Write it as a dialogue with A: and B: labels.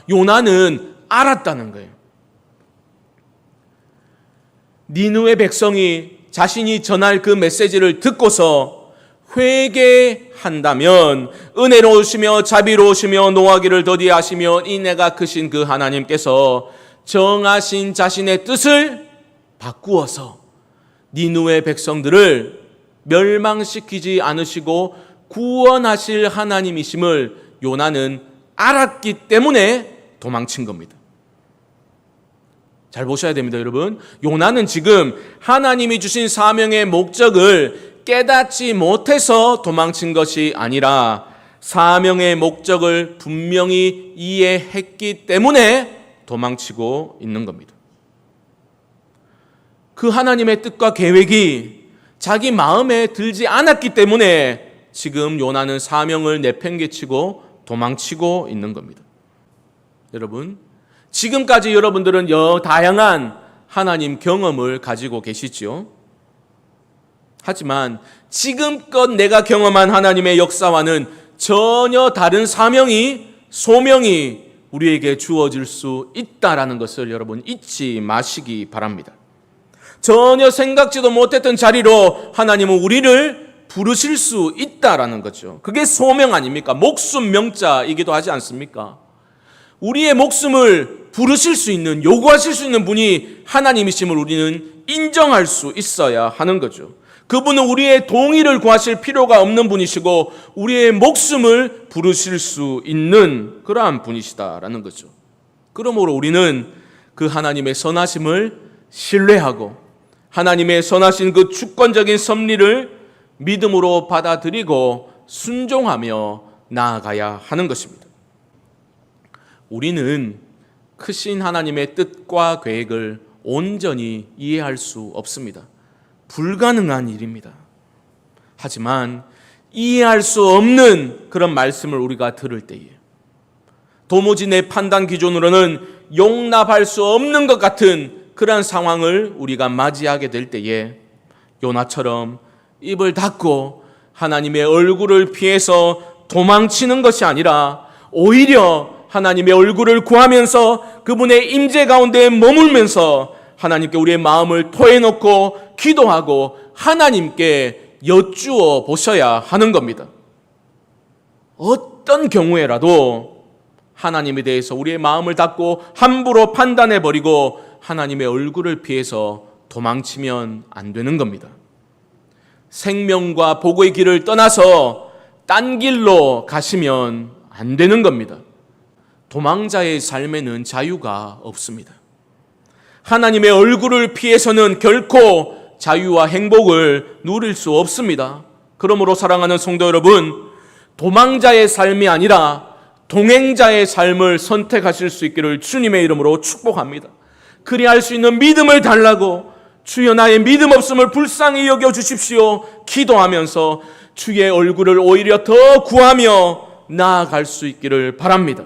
A: 요나는 알았다는 거예요. 니느웨 백성이 자신이 전할 그 메시지를 듣고서 회개한다면 은혜로우시며 자비로우시며 노하기를 더디하시며 인애가 크신 그 하나님께서 정하신 자신의 뜻을 바꾸어서 니느웨 백성들을 멸망시키지 않으시고 구원하실 하나님이심을 요나는 알았기 때문에 도망친 겁니다. 잘 보셔야 됩니다, 여러분. 요나는 지금 하나님이 주신 사명의 목적을 깨닫지 못해서 도망친 것이 아니라 사명의 목적을 분명히 이해했기 때문에 도망치고 있는 겁니다. 그 하나님의 뜻과 계획이 자기 마음에 들지 않았기 때문에 지금 요나는 사명을 내팽개치고 도망치고 있는 겁니다. 여러분, 지금까지 여러분들은 다양한 하나님 경험을 가지고 계시지요. 하지만 지금껏 내가 경험한 하나님의 역사와는 전혀 다른 소명이 우리에게 주어질 수 있다라는 것을 여러분 잊지 마시기 바랍니다. 전혀 생각지도 못했던 자리로 하나님은 우리를 부르실 수 있다라는 거죠. 그게 소명 아닙니까? 목숨 명자이기도 하지 않습니까? 우리의 목숨을 부르실 수 있는, 요구하실 수 있는 분이 하나님이심을 우리는 인정할 수 있어야 하는 거죠. 그분은 우리의 동의를 구하실 필요가 없는 분이시고 우리의 목숨을 부르실 수 있는 그러한 분이시다라는 거죠. 그러므로 우리는 그 하나님의 선하심을 신뢰하고 하나님의 선하신 그 주권적인 섭리를 믿음으로 받아들이고 순종하며 나아가야 하는 것입니다. 우리는 크신 하나님의 뜻과 계획을 온전히 이해할 수 없습니다. 불가능한 일입니다. 하지만 이해할 수 없는 그런 말씀을 우리가 들을 때에 도무지 내 판단 기준으로는 용납할 수 없는 것 같은 그러한 상황을 우리가 맞이하게 될 때에 요나처럼 입을 닫고 하나님의 얼굴을 피해서 도망치는 것이 아니라 오히려 하나님의 얼굴을 구하면서 그분의 임재 가운데 머물면서 하나님께 우리의 마음을 토해놓고 기도하고 하나님께 여쭈어 보셔야 하는 겁니다. 어떤 경우에라도 하나님에 대해서 우리의 마음을 닫고 함부로 판단해버리고 하나님의 얼굴을 피해서 도망치면 안 되는 겁니다. 생명과 복의 길을 떠나서 딴 길로 가시면 안 되는 겁니다. 도망자의 삶에는 자유가 없습니다. 하나님의 얼굴을 피해서는 결코 자유와 행복을 누릴 수 없습니다. 그러므로 사랑하는 성도 여러분, 도망자의 삶이 아니라 동행자의 삶을 선택하실 수 있기를 주님의 이름으로 축복합니다. 그리할 수 있는 믿음을 달라고 주여 나의 믿음 없음을 불쌍히 여겨 주십시오 기도하면서 주의 얼굴을 오히려 더 구하며 나아갈 수 있기를 바랍니다.